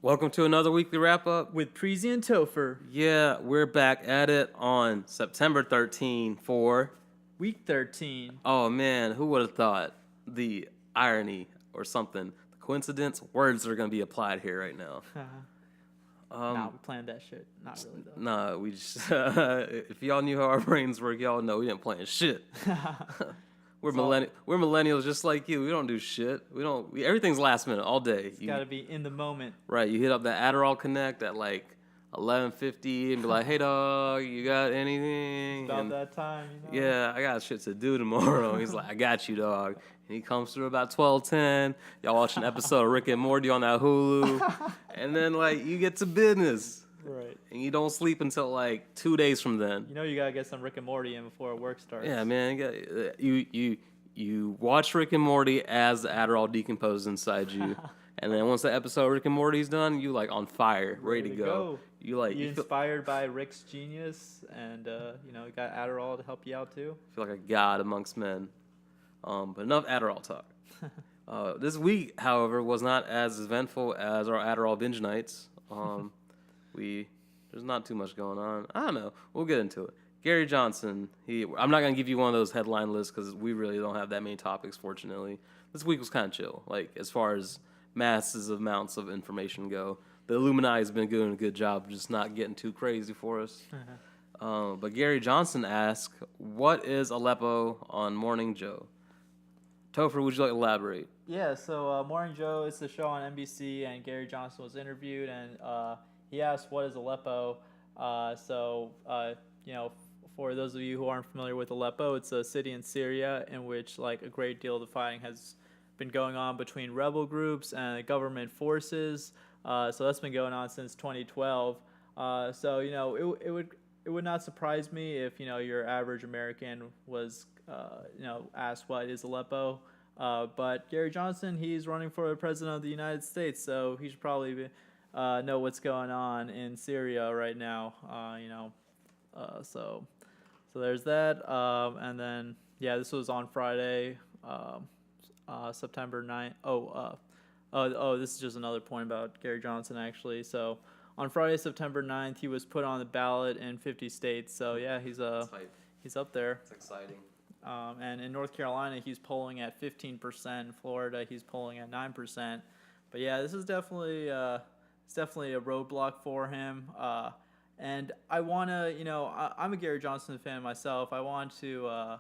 Welcome to another weekly wrap up. With Preezy and Topher. Yeah, we're back at it on September 13 for Week 13. Oh man, who would have thought the irony or something, the coincidence, words are going to be applied here right now. Nah, we planned that shit. Not really, though. Nah, we just, if y'all knew how our brains work, y'all know we didn't plan shit. We're millennials just like you. We don't do shit. Everything's last minute all day. You got to be in the moment. Right, you hit up that Adderall Connect at like 11:50 and be like, "Hey dog, you got anything?" It's about And, that time, you know? yeah, I got shit to do tomorrow. He's like, "I got you, dog." And he comes through about 12:10. Y'all watch an episode of Rick and Morty on that Hulu, and then like you get to business. Right. And you don't sleep until like 2 days from then. You know you got to get some Rick and Morty in before work starts. Yeah, man. You watch Rick and Morty as the Adderall decomposes inside you. And then once the episode of Rick and Morty's done, you like on fire, ready to go. You inspired by Rick's genius, and you got Adderall to help you out too. feel like a god amongst men. But enough Adderall talk. This week, however, was not as eventful as our Adderall binge nights. There's not too much going on. I don't know. We'll get into it. Gary Johnson. I'm not gonna give you one of those headline lists because we really don't have that many topics. Fortunately, this week was kind of chill. Like as far as masses of amounts of information go, the Illuminati has been doing a good job of just not getting too crazy for us. But Gary Johnson asked, "What is Aleppo on Morning Joe?" Topher, would you like to elaborate? Yeah, so Morning Joe is the show on NBC, and Gary Johnson was interviewed, and he asked, "What is Aleppo?" For those of you who aren't familiar with Aleppo, it's a city in Syria in which like a great deal of the fighting has been going on between rebel groups and government forces. So that's been going on since 2012. It would not surprise me if your average American was asked what is Aleppo. But Gary Johnson, he's running for the president of the United States, so he should probably know what's going on in Syria right now. So there's that. And then this was on Friday, September 9th. This is just another point about Gary Johnson actually. So on Friday, September 9th, he was put on the ballot in 50 states. So yeah, he's up there. It's exciting. And in North Carolina, he's polling at 15%. In Florida, he's polling at 9%. But yeah, this is definitely a roadblock for him. And I want to, I'm a Gary Johnson fan myself. I want to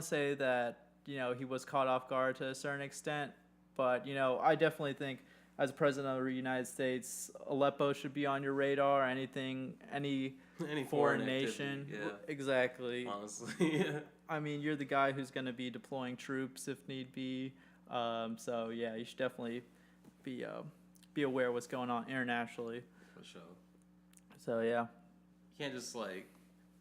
say that he was caught off guard to a certain extent. But I definitely think as president of the United States, Aleppo should be on your radar. Any foreign nation. Yeah. Exactly. Honestly. I mean, you're the guy who's going to be deploying troops if need be. So yeah, you should definitely be aware of what's going on internationally. For sure. So yeah. You can't just like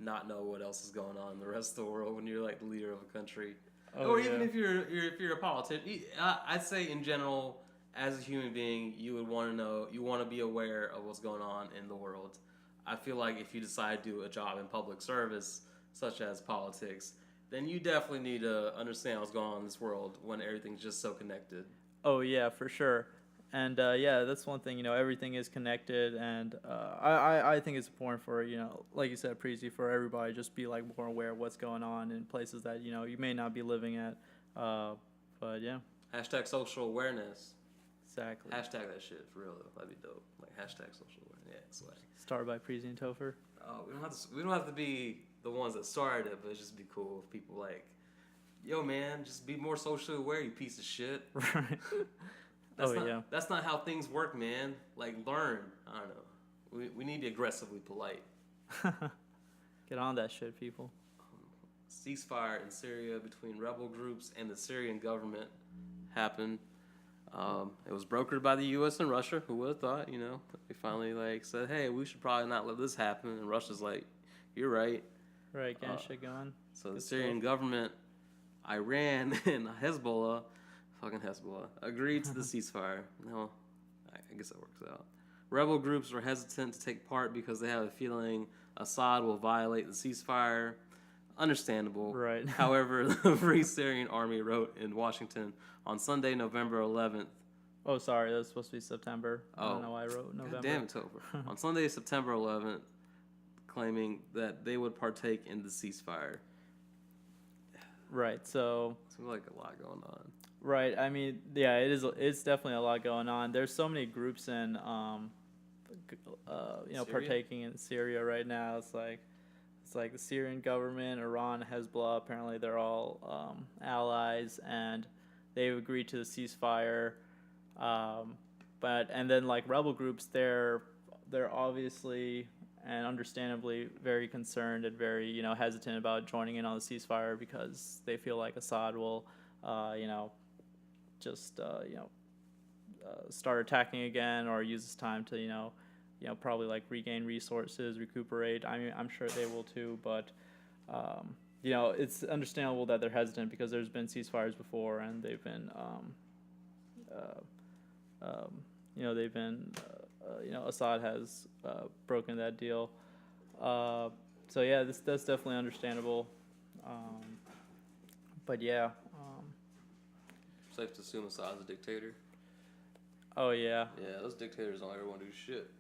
not know what else is going on in the rest of the world when you're like the leader of a country. Even if you're a politician. I'd say in general, as a human being, you would want to know, you want to be aware of what's going on in the world. I feel like if you decide to do a job in public service, such as politics, then you definitely need to understand what's going on in this world when everything's just so connected. Oh yeah, for sure. And that's one thing. Everything is connected, and I think it's important for like you said, Preezy, for everybody just be like more aware of what's going on in places that you may not be living at. But yeah. Hashtag social awareness. Exactly. Hashtag that shit for real though. That'd be dope. Like hashtag social awareness. Yeah, it's like. Started by Preezy and Topher. We don't have to be the ones that started it, but it'd just be cool if people like, yo man, just be more socially aware, you piece of shit. Right. That's not how things work, man. Like, learn. I don't know. We need to be aggressively polite. Get on that shit, people. Ceasefire in Syria between rebel groups and the Syrian government happened. It was brokered by the U.S. and Russia. Who would have thought? They finally said, "Hey, we should probably not let this happen." And Russia's like, "You're right." Right, getting shit going. So the Syrian government, Iran, and Hezbollah. Fucking Hezbollah agreed to the ceasefire. No, I guess that works out. Rebel groups were hesitant to take part because they have a feeling Assad will violate the ceasefire. Understandable. Right. However, the Free Syrian Army wrote in Washington on Sunday, November 11th, Oh, sorry, that was supposed to be September. I don't know why I wrote November. God damn it, October. On Sunday, September 11th, claiming that they would partake in the ceasefire. Right, so... Seems like a lot going on. Right, I mean, yeah, it's definitely a lot going on. There's so many groups in, Syria? partaking in Syria right now. It's like the Syrian government, Iran, Hezbollah, apparently they're all allies, and they've agreed to the ceasefire. And then like rebel groups, they're obviously and understandably very concerned and very hesitant about joining in on the ceasefire because they feel like Assad will start attacking again or use this time to probably like regain resources, recuperate. I mean, I'm sure they will too, but it's understandable that they're hesitant because there's been ceasefires before and they've been Assad has broken that deal. So yeah, that's definitely understandable. But yeah. Safe to assume Assad's a dictator. Oh yeah. Yeah, those dictators don't ever want to do shit.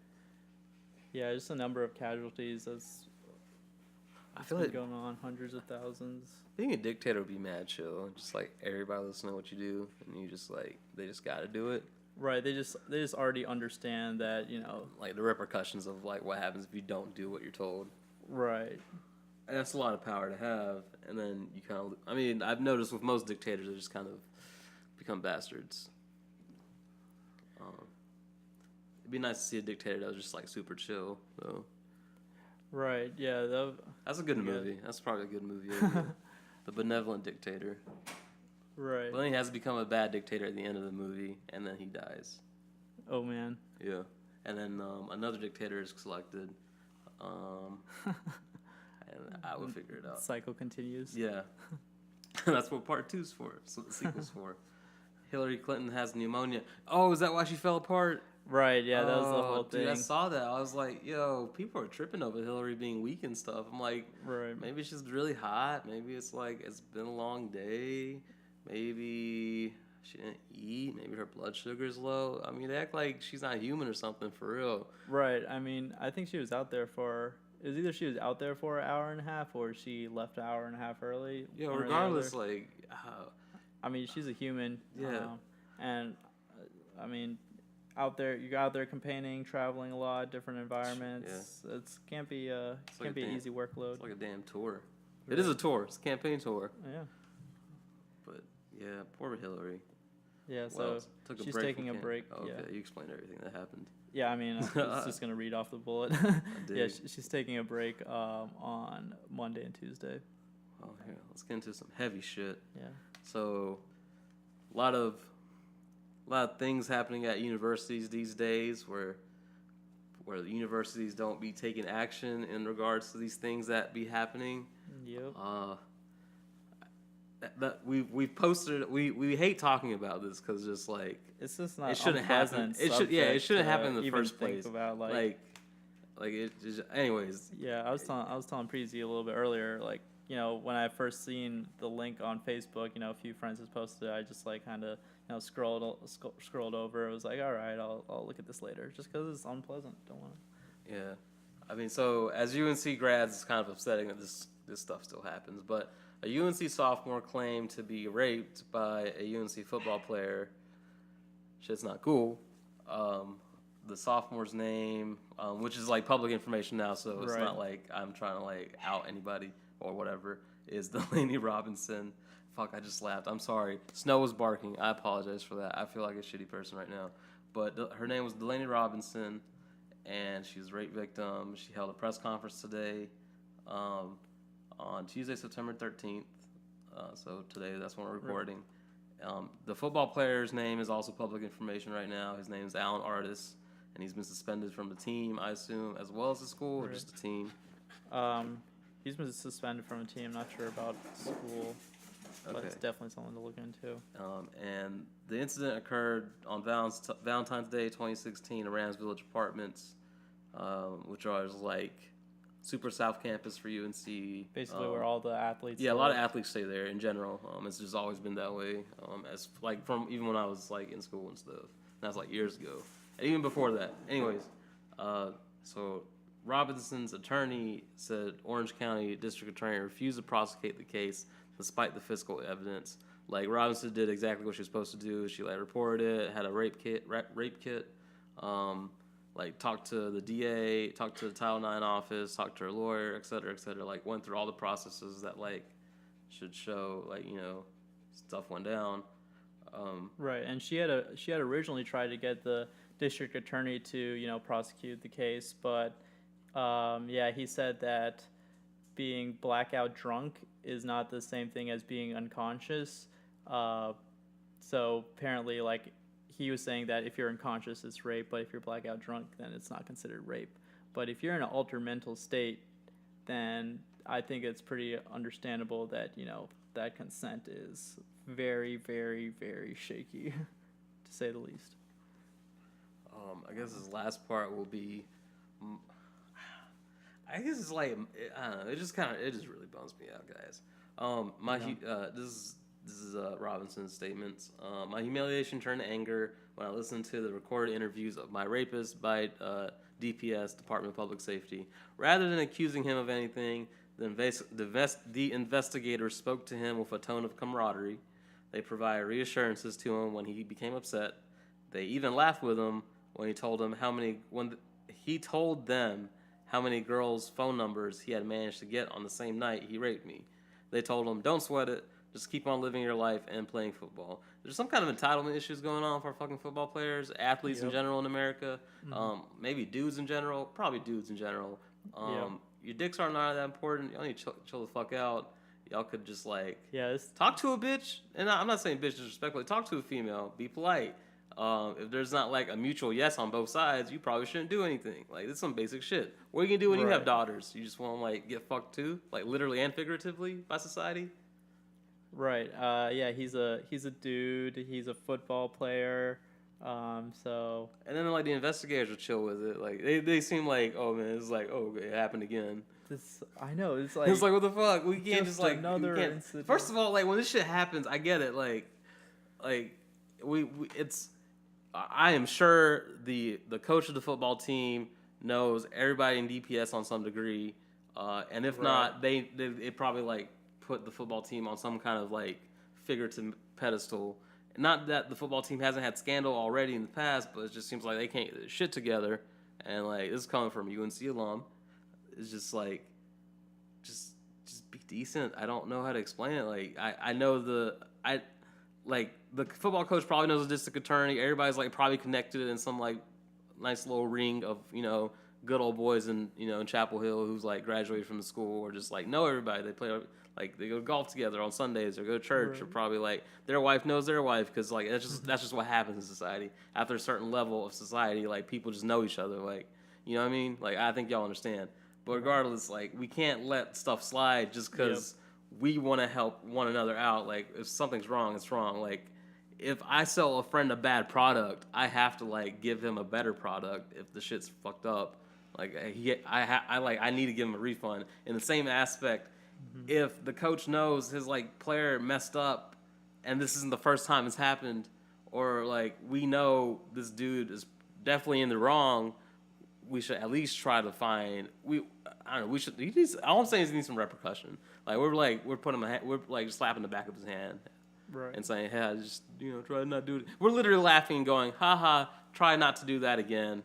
Yeah, just a number of casualties that's feel like going on, hundreds of thousands. Being a dictator would be mad chill. Just like everybody listen to what you do, and you just like they just got to do it. Right. They just already understand that like the repercussions of like what happens if you don't do what you're told. Right. And that's a lot of power to have, and then you kind of. I mean, I've noticed with most dictators, they just kind of become bastards. It'd be nice to see a dictator that was just like super chill, though. Right. Yeah. That's a good movie. That's probably a good movie. The Benevolent Dictator. Right. But then he has to become a bad dictator at the end of the movie, and then he dies. Oh man. Yeah. And then another dictator is selected. And I will figure it out. Cycle continues. Yeah. That's what part 2's for. That's what the sequel's for. Hillary Clinton has pneumonia. Oh, is that why she fell apart? Right, yeah, that was the whole thing. Dude, I saw that. I was like, yo, people are tripping over Hillary being weak and stuff. I'm like, right. Maybe she's really hot. Maybe it's like, it's been a long day. Maybe she didn't eat. Maybe her blood sugar's low. I mean, they act like she's not human or something, for real. Right, I mean, I think she was out there for... It was either she was out there for an hour and a half or she left an hour and a half early. Yeah, regardless, like... I mean, she's a human. Yeah. And, I mean... You're out there campaigning, traveling a lot, different environments. Yeah. It can't be an easy workload. It's like a damn tour. Right. It is a tour. It's a campaign tour. Yeah. But yeah, poor Hillary. Yeah, so she's taking a break. Oh, okay, yeah. You explained everything that happened. Yeah, I mean, I was just gonna read off the bullet. Yeah, she's taking a break on Monday and Tuesday. Oh yeah, let's get into some heavy shit. Yeah. So, a lot of things happening at universities these days where the universities don't be taking action in regards to these things that be happening. Yep. That we've posted. We hate talking about this because just like it's just not. It shouldn't happen. It shouldn't happen in the first place. About like it. Just, anyways. Yeah, I was telling Preezy a little bit earlier. Like when I first seen the link on Facebook, a few friends has posted it, I just like kind of scrolled over. It was like, all right, I'll look at this later, just because it's unpleasant. Don't want to. Yeah, I mean, so as UNC grads, it's kind of upsetting that this stuff still happens. But a UNC sophomore claimed to be raped by a UNC football player. Shit's not cool. The sophomore's name, which is like public information now, so it's not like I'm trying to like out anybody or whatever, is Delaney Robinson. Fuck, I just laughed. I'm sorry. Snow was barking. I apologize for that. I feel like a shitty person right now. But her name was Delaney Robinson, and she was a rape victim. She held a press conference today on Tuesday, September 13th. So today, that's when we're recording. The football player's name is also public information right now. His name is Alan Artis, and he's been suspended from the team, I assume, as well as the school, or just the team? He's been suspended from a team. Not sure about school. But it's definitely something to look into. And the incident occurred on Valentine's Day 2016 at Rams Village Apartments, which are like super South Campus for UNC. Basically where all the athletes a lot of athletes stay there in general. It's just always been that way. As like from even when I was like in school and stuff. That's like years ago. And even before that. Anyways, so Robinson's attorney said Orange County District Attorney refused to prosecute the case despite the physical evidence. Like, Robinson did exactly what she was supposed to do. She like reported it, had a rape kit, like talked to the DA, talked to the Title IX office, talked to her lawyer, et cetera, like went through all the processes that like should show like, you know, stuff went down. Right, and she had originally tried to get the district attorney to, you know, prosecute the case, but yeah, he said that being blackout drunk is not the same thing as being unconscious. So apparently, like, he was saying that if you're unconscious, it's rape, but if you're blackout drunk, then it's not considered rape. But if you're in an altered mental state, then I think it's pretty understandable that, you know, that consent is very, very, very shaky, to say the least. I guess his last part will be, I guess it's like, I don't know, it just really bums me out, guys. This is Robinson's statements. My humiliation turned to anger when I listened to the recorded interviews of my rapist by DPS, Department of Public Safety. Rather than accusing him of anything, the investigators spoke to him with a tone of camaraderie. They provided reassurances to him when he became upset. They even laughed with him when he told them how many girls' phone numbers he had managed to get on the same night he raped me. They told him, "Don't sweat it. Just keep on living your life and playing football." There's some kind of entitlement issues going on for fucking football players, athletes in general in America. Maybe dudes in general. Probably dudes in general. Your dicks are not that important. Y'all need to chill the fuck out. Y'all could just like talk to a bitch. And I'm not saying bitch disrespectfully. Talk to a female. Be polite. If there's not like a mutual yes on both sides, you probably shouldn't do anything. Like, it's some basic shit. What are you gonna do when you have daughters? You just want to like get fucked too, like literally and figuratively by society. Right. Yeah, he's a dude. He's a football player. So. And then like the investigators are chill with it. Like they seem like, oh man, it's like, oh, it happened again. I know, it's like what the fuck? We can't just like another incident. First of all, like when this shit happens, I get it. I am sure the coach of the football team knows everybody in DPS on some degree, and if not, they probably like put the football team on some kind of like figurative pedestal. Not that the football team hasn't had scandal already in the past, but it just seems like they can't get their shit together. And like, this is coming from a UNC alum. It's just like, just be decent. I don't know how to explain it. Like, I know the football coach probably knows the district attorney. Everybody's like probably connected in some like nice little ring of, you know, good old boys in Chapel Hill who's like graduated from the school, or just like know everybody. They play, like, they go golf together on Sundays or go to church, or probably like their wife knows their wife, because like that's just what happens in society. After a certain level of society, like people just know each other. Like, you know what I mean? Like, I think y'all understand. But regardless, like, we can't let stuff slide just because we want to help one another out. Like, if something's wrong, it's wrong. Like, if I sell a friend a bad product, I have to like give him a better product if the shit's fucked up. Like, I need to give him a refund. In the same aspect, if the coach knows his like player messed up, and this isn't the first time it's happened, or like we know this dude is definitely in the wrong, we should at least try to find. I don't know. All I'm saying is he needs some repercussion. Like, we're putting we're like slapping the back of his hand, and saying, "Hey, I just try to not do it." We're literally laughing and going, "Ha ha! Try not to do that again."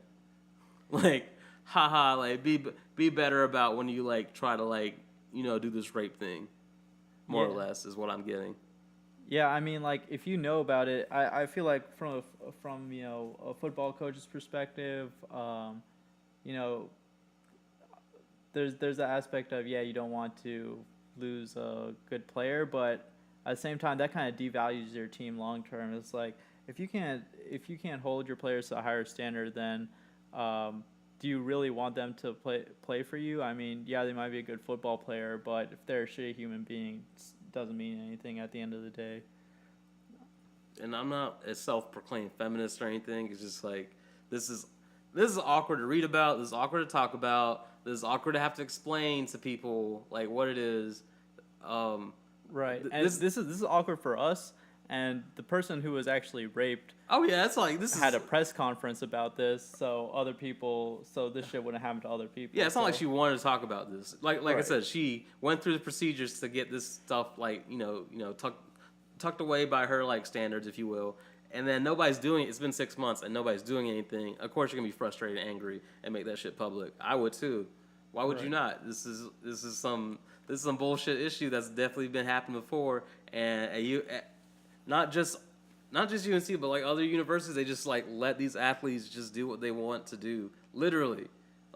Like, haha, like be better about when you like try to like do this rape thing, more or less is what I'm getting. Yeah, I mean, like, if you know about it, I feel like from a football coach's perspective, there's the aspect of, you don't want to lose a good player, but at the same time that kind of devalues your team long term. It's like, if you can't hold your players to a higher standard, then do you really want them to play for you? I mean, they might be a good football player, but if they're a shitty human being, it doesn't mean anything at the end of the day. And I'm not a self-proclaimed feminist or anything. It's just like, this is awkward to read about. This is awkward to talk about. This is awkward to have to explain to people like what it is. Right. And this is awkward for us. And the person who was actually raped Oh yeah, it's like this had a press conference about this, so this shit wouldn't happen to other people. Yeah, it's not so. like she wanted to talk about this. Like I Right. said, she went through the procedures to get this stuff like tucked away by her like standards, if you will. And then nobody's doing it. It's been 6 months and nobody's doing anything. Of course, you're gonna be frustrated, and angry, and make that shit public. I would too. Why would you not? This is some bullshit issue that's definitely been happening before, and not just UNC, but like other universities, they just like let these athletes just do what they want to do, literally,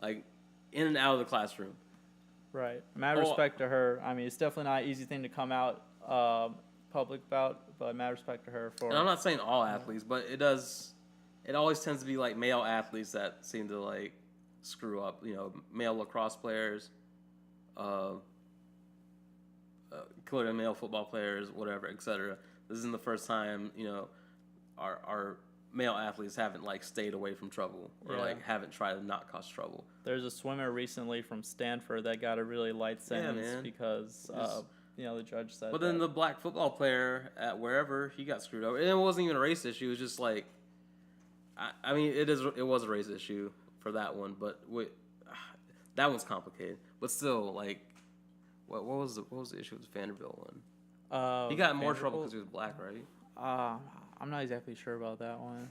like in and out of the classroom. Right. Mad respect to her. I mean, it's definitely not an easy thing to come out public about, but mad respect to her for. And I'm not saying all athletes, but it does. It always tends to be like male athletes that seem to like screw up. Male lacrosse players, clearly male football players, whatever, etc. This isn't the first time our male athletes haven't like stayed away from trouble or like haven't tried to not cause trouble. There's a swimmer recently from Stanford that got a really light sentence because the judge said. But then the black football player at wherever, he got screwed over, and it wasn't even a race issue. It was just like, I mean, it was a race issue for that one, but that one's complicated. But still, like, what was the issue with the Vanderbilt one? He got in more trouble because he was black, right? I'm not exactly sure about that one.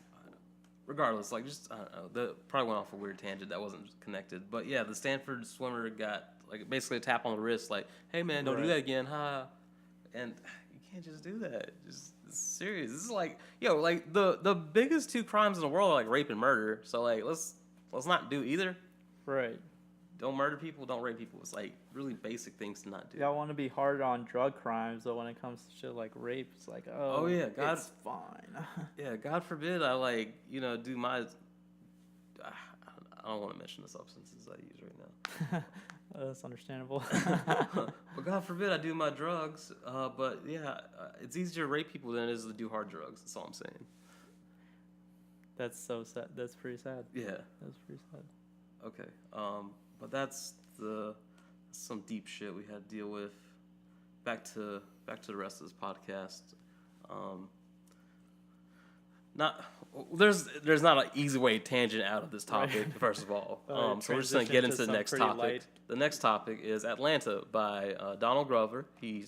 Regardless, like, just, I don't know. That probably went off a weird tangent that wasn't connected. But yeah, the Stanford swimmer got, like, basically a tap on the wrist, like, hey man, don't do that again, huh? And you can't just do that. It's serious. This is like, like, the biggest two crimes in the world are, like, rape and murder. So, like, let's not do either. Right. Don't murder people, don't rape people. It's like really basic things to not do. Y'all want to be hard on drug crimes, but when it comes to shit like rape, it's like, oh yeah, God, it's fine. Yeah, God forbid I like, do my. I don't want to mention the substances I use right now. That's understandable. But God forbid I do my drugs. But yeah, it's easier to rape people than it is to do hard drugs. That's all I'm saying. That's so sad. That's pretty sad. Yeah. That's pretty sad. Okay. But that's some deep shit we had to deal with. Back to the rest of this podcast. There's not an easy way tangent out of this topic. Right. First of all, so we're just gonna get into the next topic. Light. The next topic is Atlanta by Donald Glover. He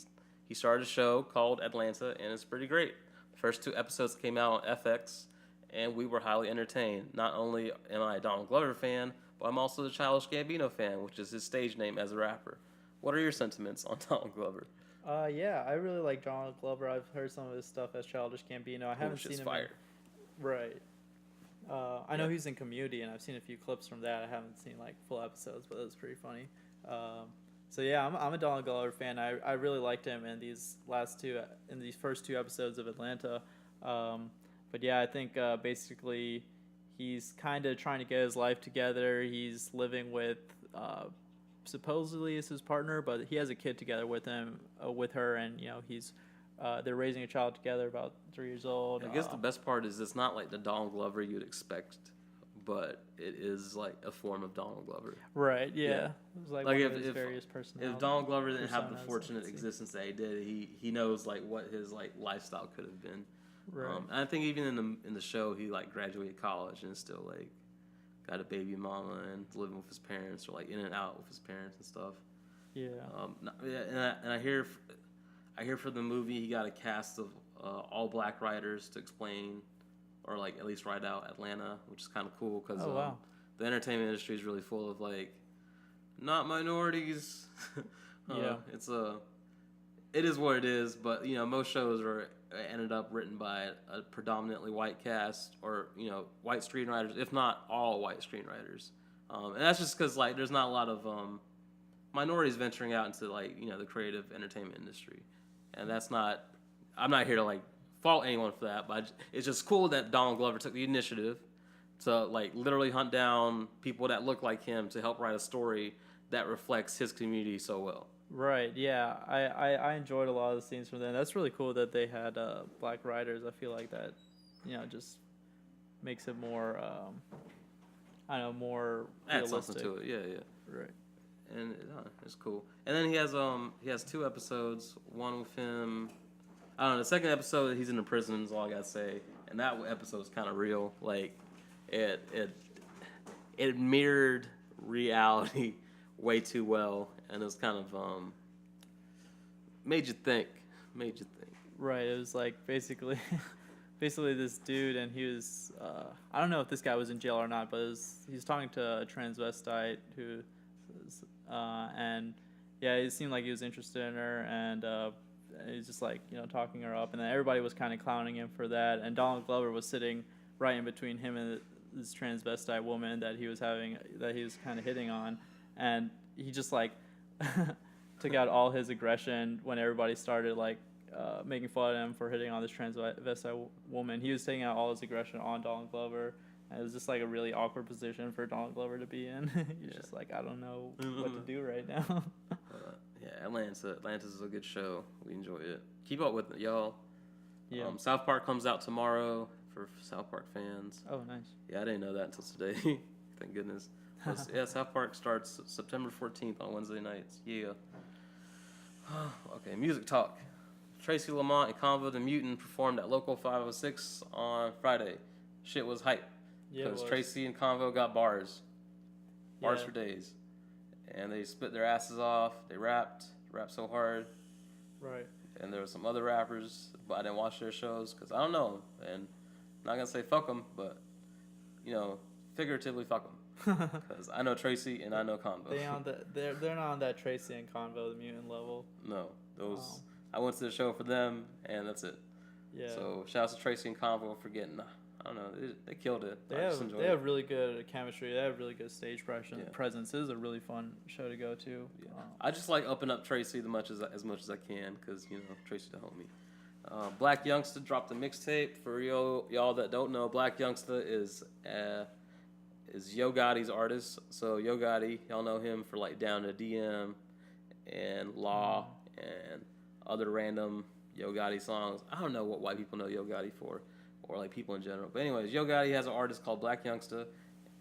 started a show called Atlanta, and it's pretty great. The first 2 episodes came out on FX, and we were highly entertained. Not only am I a Donald Glover fan, but I'm also the Childish Gambino fan, which is his stage name as a rapper. What are your sentiments on Donald Glover? Yeah, I really like Donald Glover. I've heard some of his stuff as Childish Gambino. I haven't seen him. Fire. Right. I know he's in Community, and I've seen a few clips from that. I haven't seen like full episodes, but it was pretty funny. So yeah, I'm a Donald Glover fan. I really liked him in these first 2 episodes of Atlanta. But yeah, I think basically he's kind of trying to get his life together. He's living with supposedly is his partner, but he has a kid together with her, and they're raising a child together, about 3 years old. I guess the best part is it's not like the Donald Glover you'd expect, but it is like a form of Donald Glover. Right. Yeah. It was like one of his various personalities. If Donald Glover didn't have the fortunate existence that he did, he knows like what his like lifestyle could have been. Right. And I think even in the show, he like graduated college and still like got a baby mama and living with his parents, or like in and out with his parents and stuff. Yeah. And I hear for the movie he got a cast of all black writers to explain, or like at least write out Atlanta, which is kind of cool because the entertainment industry is really full of like not minorities. Yeah. It is what it is, but most shows ended up written by a predominantly white cast, or white screenwriters, if not all white screenwriters, and that's just because like there's not a lot of minorities venturing out into like the creative entertainment industry, and I'm not here to like fault anyone for that, but it's just cool that Donald Glover took the initiative to like literally hunt down people that look like him to help write a story that reflects his community so well. Right, yeah. I enjoyed a lot of the scenes from them. That's really cool that they had black writers. I feel like that, just makes it more, more adds realistic. Something to it, yeah. Right. And it's cool. And then he has 2 episodes, one with him, I don't know. The second episode, he's in the prison. Is all I gotta say. And that episode is kind of real. Like, it mirrored reality way too well, and it was kind of made you think. Right. It was like basically this dude, and he was I don't know if this guy was in jail or not, but he was talking to a transvestite who and yeah, it seemed like he was interested in her, and he's just like, you know, talking her up, and then everybody was kind of clowning him for that, and Donald Glover was sitting right in between him and this transvestite woman that he was kind of hitting on, and he just like took out all his aggression when everybody started like making fun of him for hitting on this transvestite woman. He was taking out all his aggression on Donald Glover. And it was just like a really awkward position for Donald Glover to be in. He's just like, I don't know what to do right now. Yeah, Atlantis is a good show. We enjoy it. Keep up with it, y'all. Yeah. South Park comes out tomorrow for South Park fans. Oh, nice. Yeah, I didn't know that until today. Thank goodness. But, yeah, South Park starts September 14th on Wednesday nights. Yeah. Okay, music talk. Tracy Lamont and Convo the Mutant performed at Local 506 on Friday. Shit was hype. Yeah, because Tracy and Convo got bars for days, and they spit their asses off. They rapped so hard. Right. And there were some other rappers, but I didn't watch their shows because I don't know them. And I'm not gonna say fuck them, but you know, figuratively fuck them, because I know Tracy and I know Convo. They're not on that Tracy and Convo the Mutant level. No, those I went to the show for them, and that's it. Yeah. So shout out to Tracy and Convo for getting. I don't know. They killed it. They have really good chemistry. They have really good stage presence. It is a really fun show to go to. Yeah. I just like upping up Tracy as much as I can, because you know Tracy's the homie. Black Youngsta dropped a mixtape. For y'all that don't know, Black Youngsta is Yo Gotti's artist. So Yo Gotti, y'all know him for like Down to DM and Law and other random Yo Gotti songs. I don't know what white people know Yo Gotti for, or like people in general. But anyways, Yo Gotti has an artist called Black Youngsta,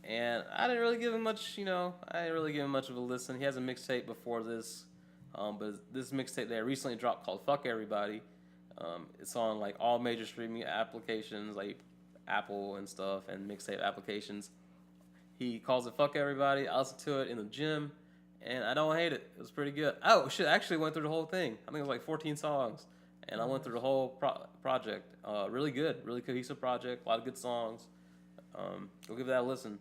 and I didn't really give him much, of a listen. He has a mixtape before this, but this mixtape that I recently dropped called Fuck Everybody, it's on like all major streaming applications like Apple and stuff, and mixtape applications. He calls it Fuck Everybody. I listened to it in the gym, and I don't hate it. It was pretty good. Oh shit, I actually went through the whole thing. I think it was like 14 songs. And I went through the whole project. Really good, really cohesive project. A lot of good songs. Go give that a listen.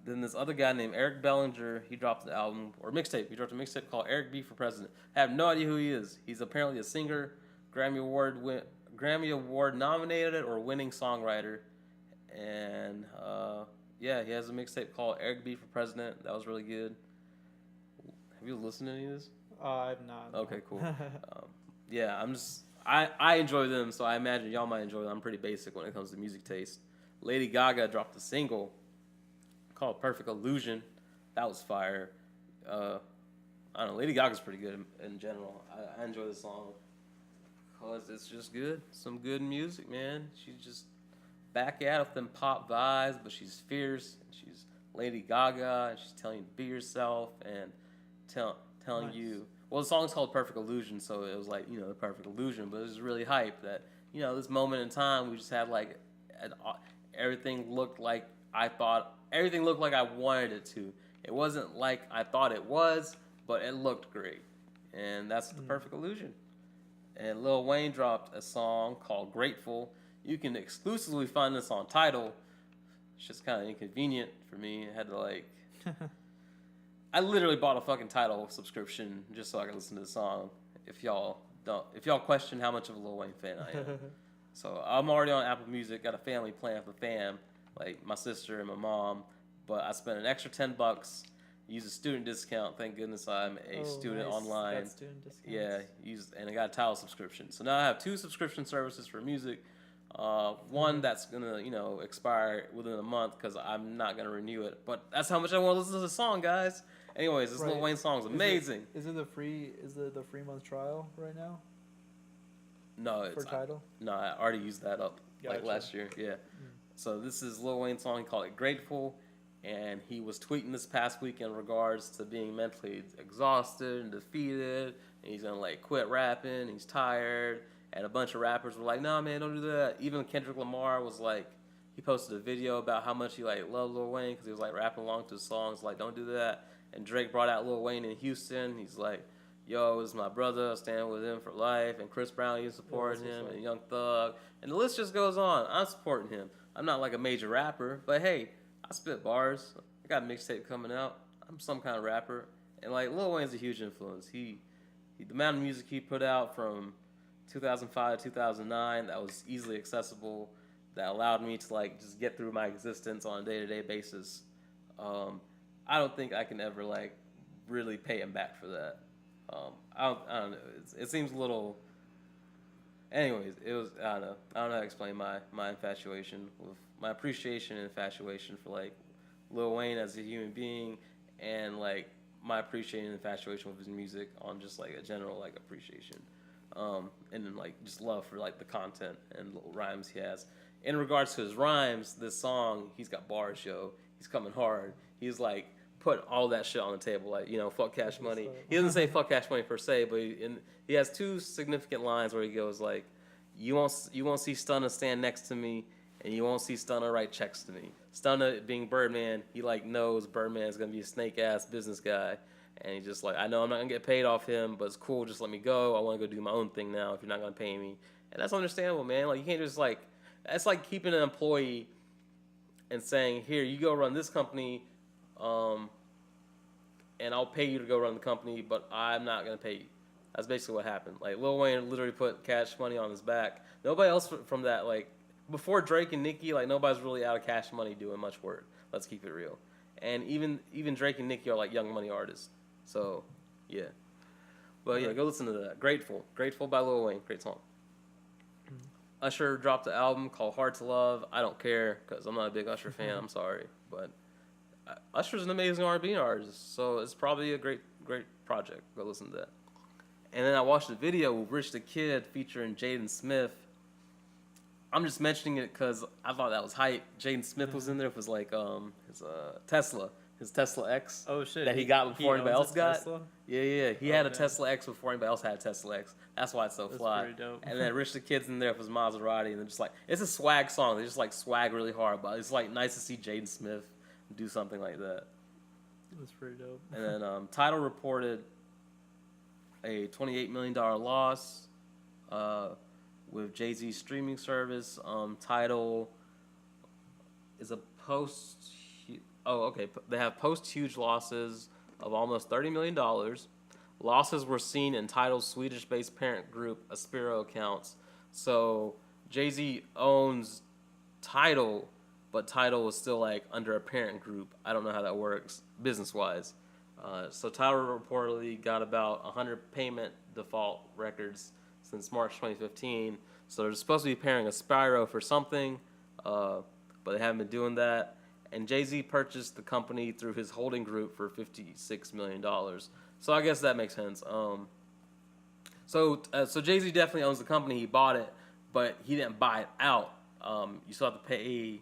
Then this other guy named Eric Bellinger, he dropped an album, or mixtape. He dropped a mixtape called Eric B for President. I have no idea who he is. He's apparently a singer, Grammy Award nominated or winning songwriter. And he has a mixtape called Eric B for President. That was really good. Have you listened to any of this? I've not. Okay, cool. Yeah, I enjoy them, so I imagine y'all might enjoy them. I'm pretty basic when it comes to music taste. Lady Gaga dropped a single called Perfect Illusion. That was fire. I don't know, Lady Gaga's pretty good in general. I enjoy the song because it's just good. Some good music, man. She's just back at it with them pop vibes, but she's fierce. She's Lady Gaga, and she's telling you to be yourself and telling Nice. you. Well, the song's called Perfect Illusion, so it was like, you know, the perfect illusion, but it was really hype that, you know, this moment in time, we just had like, everything looked like I wanted it to. It wasn't like I thought it was, but it looked great. And that's the perfect illusion. And Lil Wayne dropped a song called Grateful. You can exclusively find this on Tidal. It's just kind of inconvenient for me. I had to like... I literally bought a fucking Tidal subscription just so I could listen to the song. If y'all question how much of a Lil Wayne fan I am. So I'm already on Apple Music, got a family plan for fam, like my sister and my mom, but I spent an extra $10, used a student discount. Thank goodness I'm a student nice. online. Got student discounts. Yeah, and I got a Tidal subscription. So now I have 2 subscription services for music. One that's gonna, expire within a month because I'm not gonna renew it. But that's how much I want to listen to the song, guys. Anyways, this Lil Wayne song's amazing. Is it the free month trial right now? No, it's for Tidal. No, I already used that up Gotcha. last year. Yeah. So this is Lil Wayne's song. He called it Grateful, and he was tweeting this past week in regards to being mentally exhausted and defeated, and he's gonna like quit rapping. He's tired, and a bunch of rappers were like, "Nah, man, don't do that." Even Kendrick Lamar was like, he posted a video about how much he like loved Lil Wayne because he was like rapping along to his songs, like, "Don't do that." And Drake brought out Lil Wayne in Houston. He's like, "Yo, this is my brother. I stand with him for life." And Chris Brown, you supported him, and Young Thug, and the list just goes on. I'm supporting him. I'm not like a major rapper, but hey, I spit bars. I got a mixtape coming out. I'm some kind of rapper, and like Lil Wayne's a huge influence. He the amount of music he put out from 2005 to 2009 that was easily accessible, that allowed me to like just get through my existence on a day-to-day basis. I don't think I can ever like really pay him back for that. I don't know. It seems a little. Anyways, it was I don't know. I don't know how to explain my infatuation with my appreciation and infatuation for like Lil Wayne as a human being, and like my appreciation and infatuation with his music on just like a general like appreciation, and then like just love for like the content and little rhymes he has. In regards to his rhymes, this song, he's got bars, yo. He's coming hard. He's like put all that shit on the table, like, you know, fuck Cash Money. He doesn't say fuck Cash Money per se, but he has two significant lines where he goes like, you won't see Stunna stand next to me, and you won't see Stunna write checks to me. Stunna being Birdman, he like knows Birdman's gonna be a snake ass business guy, and he's just like, I know I'm not gonna get paid off him, but it's cool, just let me go. I want to go do my own thing now if you're not gonna pay me, and that's understandable, man. Like you can't just like, that's like keeping an employee and saying, here, you go run this company, and I'll pay you to go run the company, but I'm not gonna pay you. That's basically what happened. Like Lil Wayne literally put Cash Money on his back. Nobody else from that, like before Drake and Nicki, like nobody's really out of Cash Money doing much work. Let's keep it real. And even Drake and Nicki are like Young Money artists. So yeah. But yeah, go listen to that. Grateful by Lil Wayne. Great song. Usher dropped an album called Hard to Love. I don't care because I'm not a big Usher fan. I'm sorry, but Usher's an amazing R&B artist, so it's probably a great project. Go listen to that. And then I watched a video with Rich the Kid featuring Jaden Smith. I'm just mentioning it because I thought that was hype. Jaden Smith was in there. It was like his Tesla X. Oh shit! That he got before anybody else got. Tesla? Yeah. He had a Tesla X before anybody else had a Tesla X. That's why it's so fly. Pretty dope. And then Rich the Kid's in there with his Maserati, and they're just like, it's a swag song. They just like swag really hard, but it's like nice to see Jaden Smith do something like that. That's pretty dope. And then Tidal reported a $28 million loss with Jay-Z's streaming service. Tidal is a they have post-huge losses of almost $30 million. Losses were seen in Tidal's Swedish-based parent group, Aspiro accounts. So Jay-Z owns Tidal, but Tidal was still like under a parent group. I don't know how that works business-wise. So Tidal reportedly got about 100 payment default records since March 2015. So they're supposed to be paying Aspiro for something, but they haven't been doing that. And Jay-Z purchased the company through his holding group for $56 million. So I guess that makes sense. So Jay-Z definitely owns the company. He bought it, but he didn't buy it out. You still have to pay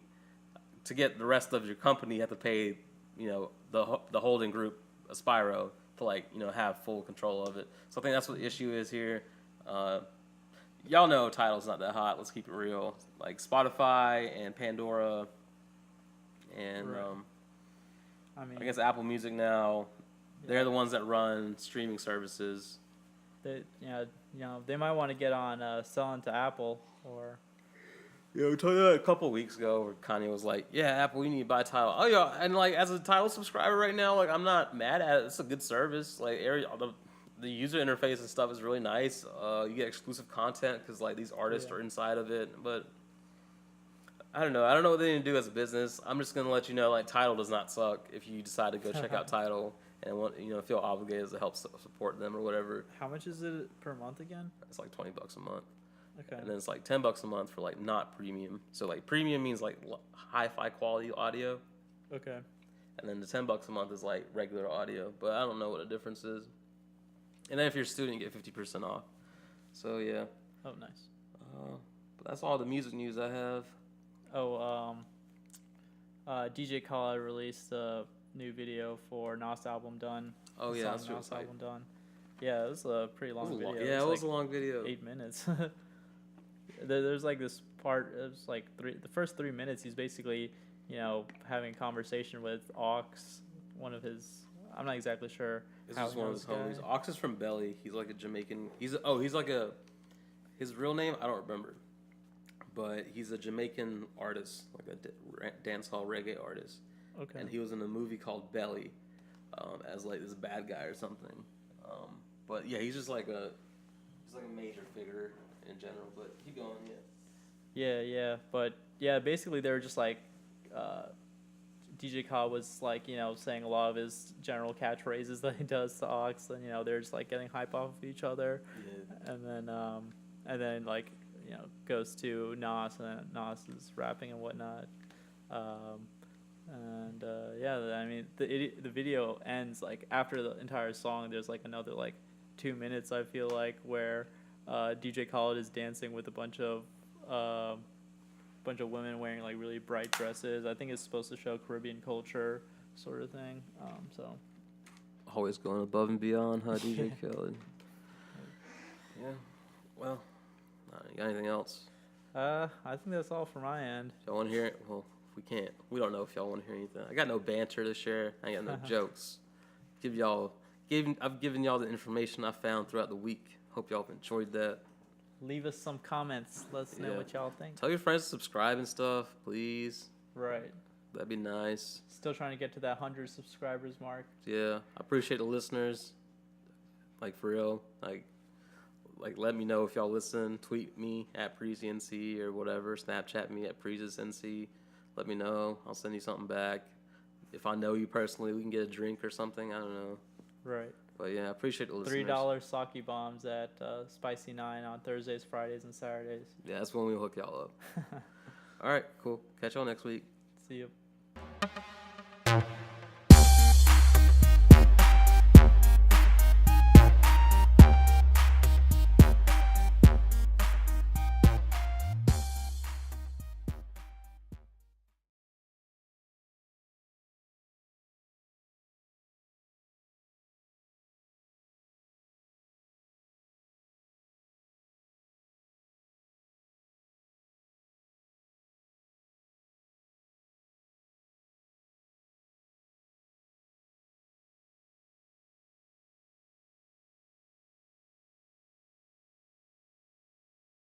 to get the rest of your company. You have to pay, the holding group, Aspiro, to have full control of it. So I think that's what the issue is here. Y'all know Tidal's not that hot. Let's keep it real. Like Spotify and Pandora, and right. I guess Apple Music now. They're the ones that run streaming services. They might want to get on selling to Apple or. Yeah, we told you that a couple weeks ago where Kanye was like, yeah, Apple, you need to buy Tidal. Oh, yeah, and like as a Tidal subscriber right now, like I'm not mad at it. It's a good service. Like the user interface and stuff is really nice. You get exclusive content because like these artists are inside of it. But I don't know. I don't know what they need to do as a business. I'm just gonna let you know, like Tidal does not suck if you decide to go check out Tidal and want feel obligated to help support them or whatever. How much is it per month again? It's like $20 a month. Okay. And then it's like $10 a month for like not premium. So like premium means like hi-fi quality audio. Okay. And then the $10 a month is like regular audio, but I don't know what the difference is. And then if you're a student, you get 50% off. So yeah. Oh, nice. But that's all the music news I have. DJ Khaled released a new video for Nas album Done. Oh yeah, that's Nas album Done. Yeah, it was a pretty long video. Yeah, it was a long video. 8 minutes. There's like this part. It was like the first 3 minutes. He's basically, having a conversation with Ox, one of his. I'm not exactly sure. This is one of his homies. Ox is from Belly. He's like a Jamaican. He's like a. His real name I don't remember, but he's a Jamaican artist, like a dancehall reggae artist. Okay. And he was in a movie called Belly, as like this bad guy or something. But yeah, he's just like a major figure in general. But keep going, yeah. Yeah, but yeah, basically they were just like, DJ Khaled was like, saying a lot of his general catchphrases that he does to Ox, and they're just like getting hype off of each other. Yeah. And then like, goes to Nas, and then Nas is rapping and whatnot. Yeah, I mean the video ends like after the entire song. There's like another like 2 minutes, I feel like, where DJ Khaled is dancing with a bunch of women wearing like really bright dresses. I think it's supposed to show Caribbean culture sort of thing. So always going above and beyond, huh, DJ Khaled? Yeah. Well, you got anything else? I think that's all for my end. Y'all want to hear it? Well, we can't. We don't know if y'all want to hear anything. I got no banter to share. I got no jokes. I've given y'all the information I found throughout the week. Hope y'all have enjoyed that. Leave us some comments. Let us know what y'all think. Tell your friends to subscribe and stuff, please. Right. That'd be nice. Still trying to get to that 100 subscribers mark. Yeah, I appreciate the listeners. Like, for real. Like let me know if y'all listen. Tweet me at PreezyNC or whatever. Snapchat me at PreezysNC. Let me know. I'll send you something back. If I know you personally, we can get a drink or something. I don't know. Right. But yeah, I appreciate the listeners. $3 sake bombs at Spicy 9 on Thursdays, Fridays, and Saturdays. Yeah, that's when we hook y'all up. All right, cool. Catch y'all next week. See you.